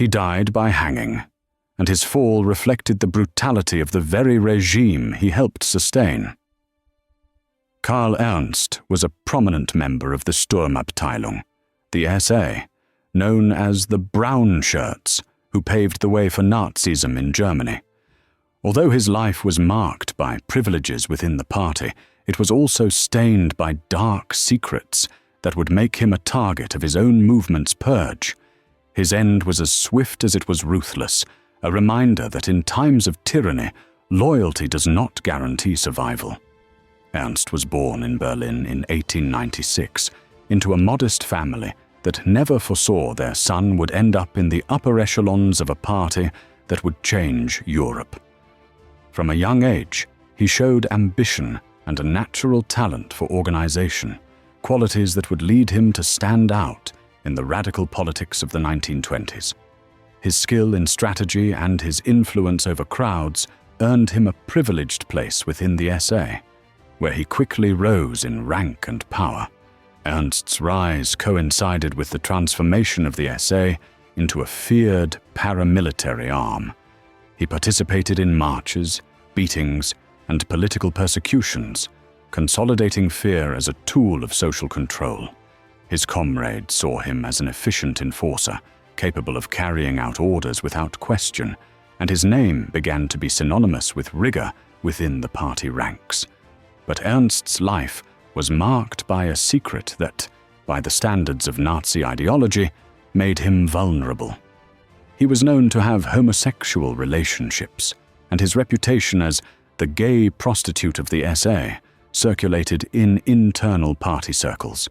He died by hanging, and his fall reflected the brutality of the very regime he helped sustain. Karl Ernst was a prominent member of the Sturmabteilung, the SA, known as the Brown Shirts, who paved the way for Nazism in Germany. Although his life was marked by privileges within the party, it was also stained by dark secrets that would make him a target of his own movement's purge. His end was as swift as it was ruthless, a reminder that in times of tyranny, loyalty does not guarantee survival. Ernst was born in Berlin in 1896 into a modest family that never foresaw their son would end up in the upper echelons of a party that would change Europe. From a young age, he showed ambition and a natural talent for organization, qualities that would lead him to stand out in the radical politics of the 1920s. His skill in strategy and his influence over crowds earned him a privileged place within the SA, where he quickly rose in rank and power. Ernst's rise coincided with the transformation of the SA into a feared paramilitary arm. He participated in marches, beatings, and political persecutions, consolidating fear as a tool of social control. His comrades saw him as an efficient enforcer, capable of carrying out orders without question, and his name began to be synonymous with rigor within the party ranks. But Ernst's life was marked by a secret that, by the standards of Nazi ideology, made him vulnerable. He was known to have homosexual relationships, and his reputation as the gay prostitute of the SA circulated in internal party circles.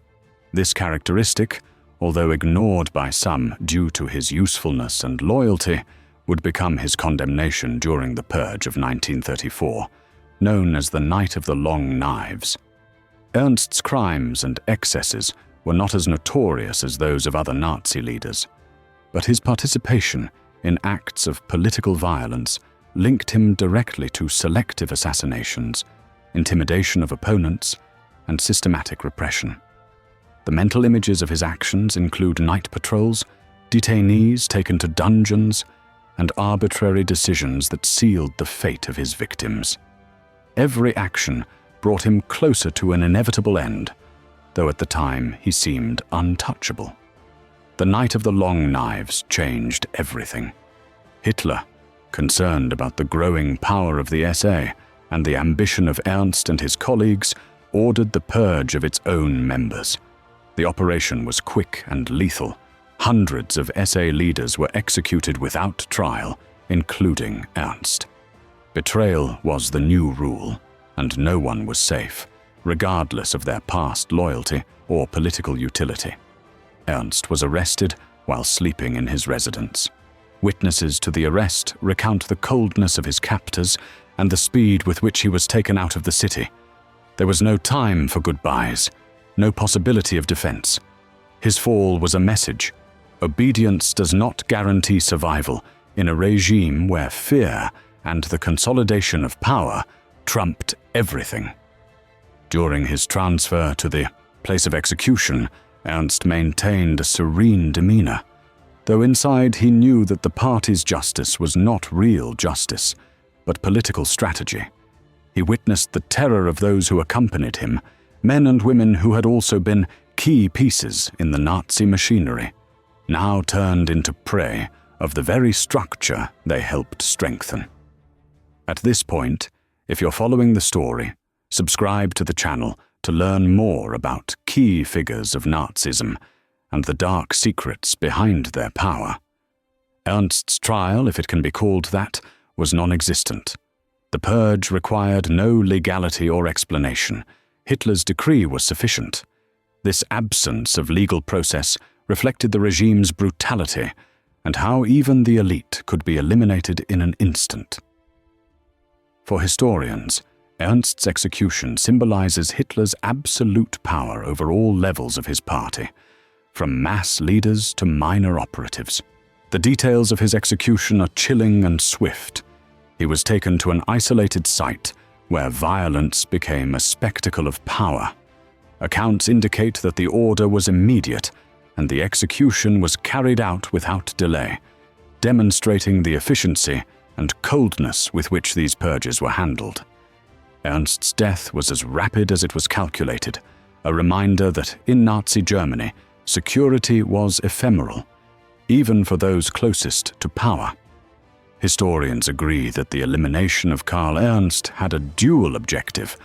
This characteristic, although ignored by some due to his usefulness and loyalty, would become his condemnation during the Purge of 1934, known as the Night of the Long Knives. Ernst's crimes and excesses were not as notorious as those of other Nazi leaders, but his participation in acts of political violence linked him directly to selective assassinations, intimidation of opponents, and systematic repression. The mental images of his actions include night patrols, detainees taken to dungeons, and arbitrary decisions that sealed the fate of his victims. Every action brought him closer to an inevitable end, though at the time he seemed untouchable. The Night of the Long Knives changed everything. Hitler, concerned about the growing power of the SA and the ambition of Ernst and his colleagues, ordered the purge of its own members. The operation was quick and lethal. Hundreds of SA leaders were executed without trial, including Ernst. Betrayal was the new rule, and no one was safe, regardless of their past loyalty or political utility. Ernst was arrested while sleeping in his residence. Witnesses to the arrest recount the coldness of his captors and the speed with which he was taken out of the city. There was no time for goodbyes, no possibility of defense. His fall was a message. Obedience does not guarantee survival in a regime where fear and the consolidation of power trumped everything. During his transfer to the place of execution, Ernst maintained a serene demeanor, though inside he knew that the party's justice was not real justice, but political strategy. He witnessed the terror of those who accompanied him, men and women who had also been key pieces in the Nazi machinery, now turned into prey of the very structure they helped strengthen. At this point, if you're following the story, subscribe to the channel to learn more about key figures of Nazism and the dark secrets behind their power. Ernst's trial, if it can be called that, was non-existent. The purge required no legality or explanation. Hitler's decree was sufficient. This absence of legal process reflected the regime's brutality and how even the elite could be eliminated in an instant. For historians, Ernst's execution symbolizes Hitler's absolute power over all levels of his party, from mass leaders to minor operatives. The details of his execution are chilling and swift. He was taken to an isolated site where violence became a spectacle of power. Accounts indicate that the order was immediate and the execution was carried out without delay. demonstrating the efficiency and coldness with which these purges were handled. Ernst's death was as rapid as it was calculated, a reminder that in Nazi Germany, security was ephemeral, even for those closest to power. Historians agree that the elimination of Karl Ernst had a dual objective: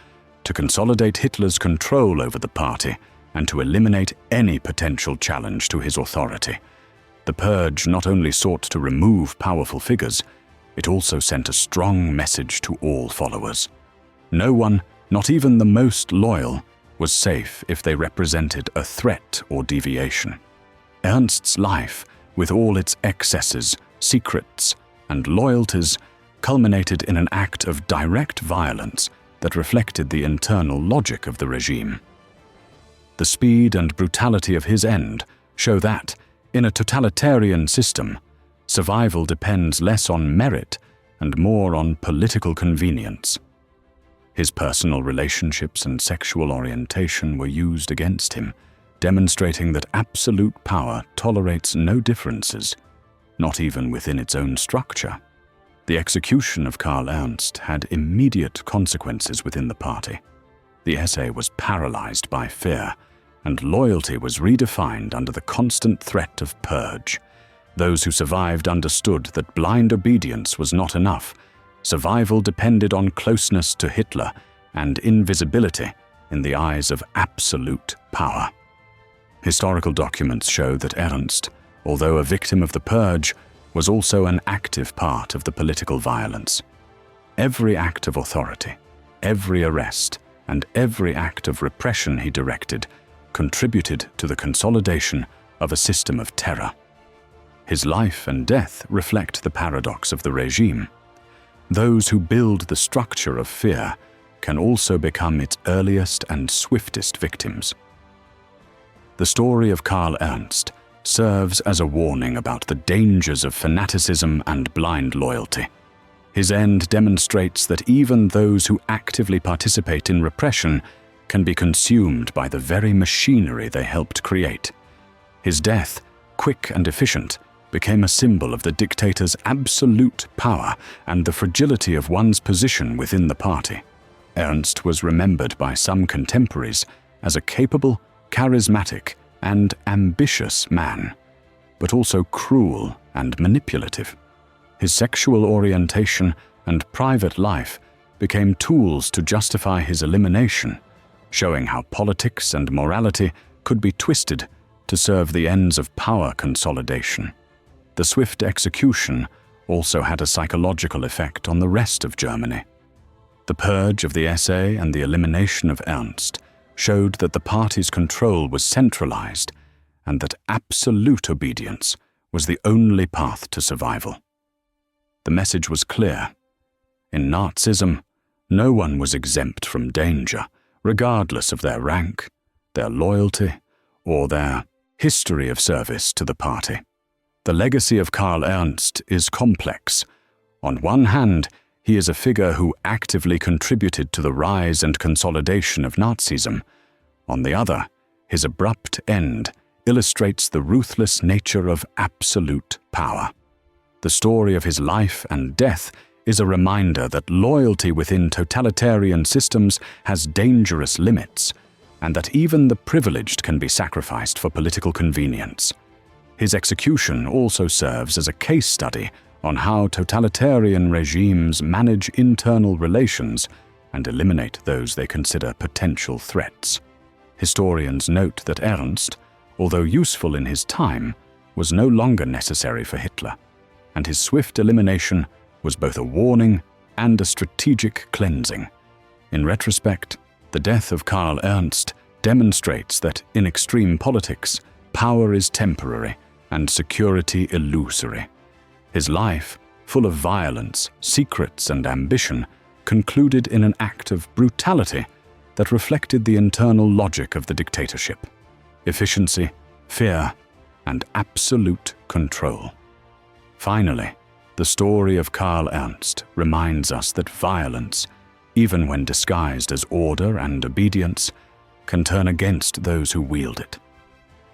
to consolidate Hitler's control over the party and to eliminate any potential challenge to his authority. The purge not only sought to remove powerful figures, it also sent a strong message to all followers. No one, not even the most loyal, was safe if they represented a threat or deviation. Ernst's life, with all its excesses, secrets, and loyalties, culminated in an act of direct violence that reflected the internal logic of the regime. The speed and brutality of his end show that, in a totalitarian system, survival depends less on merit and more on political convenience. His personal relationships and sexual orientation were used against him, demonstrating that absolute power tolerates no differences, not even within its own structure. The execution of Karl Ernst had immediate consequences within the party. The SA was paralyzed by fear, and loyalty was redefined under the constant threat of purge. Those who survived understood that blind obedience was not enough. Survival depended on closeness to Hitler and invisibility in the eyes of absolute power. Historical documents show that Ernst, although a victim of the purge, was also an active part of the political violence. Every act of authority, every arrest, and every act of repression he directed contributed to the consolidation of a system of terror. His life and death reflect the paradox of the regime. Those who build the structure of fear can also become its earliest and swiftest victims. The story of Karl Ernst serves as a warning about the dangers of fanaticism and blind loyalty. His end demonstrates that even those who actively participate in repression can be consumed by the very machinery they helped create. His death, quick and efficient, became a symbol of the dictator's absolute power and the fragility of one's position within the party. Ernst was remembered by some contemporaries as a capable, charismatic, and ambitious man, but also cruel and manipulative. His sexual orientation and private life became tools to justify his elimination, showing how politics and morality could be twisted to serve the ends of power consolidation. The swift execution also had a psychological effect on the rest of Germany. The purge of the SA and the elimination of Ernst showed that the party's control was centralized and that absolute obedience was the only path to survival. The message was clear. In Nazism, no one was exempt from danger, regardless of their rank, their loyalty, or their history of service to the party. The legacy of Karl Ernst is complex. On one hand, he is a figure who actively contributed to the rise and consolidation of Nazism. On the other, his abrupt end illustrates the ruthless nature of absolute power. The story of his life and death is a reminder that loyalty within totalitarian systems has dangerous limits, and that even the privileged can be sacrificed for political convenience. His execution also serves as a case study on how totalitarian regimes manage internal relations and eliminate those they consider potential threats. Historians note that Ernst, although useful in his time, was no longer necessary for Hitler, and his swift elimination was both a warning and a strategic cleansing. In retrospect, the death of Karl Ernst demonstrates that in extreme politics, power is temporary and security illusory. His life, full of violence, secrets, and ambition, concluded in an act of brutality that reflected the internal logic of the dictatorship: efficiency, fear, and absolute control. Finally, the story of Karl Ernst reminds us that violence, even when disguised as order and obedience, can turn against those who wield it.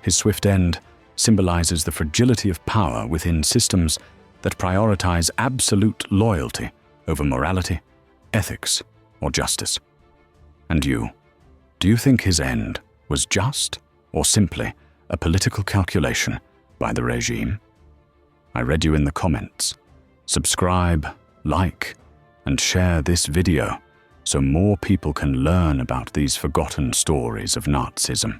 His swift end symbolizes the fragility of power within systems that prioritize absolute loyalty over morality, ethics, or justice. And you, do you think his end was just or simply a political calculation by the regime? I read you in the comments. Subscribe, like, and share this video so more people can learn about these forgotten stories of Nazism.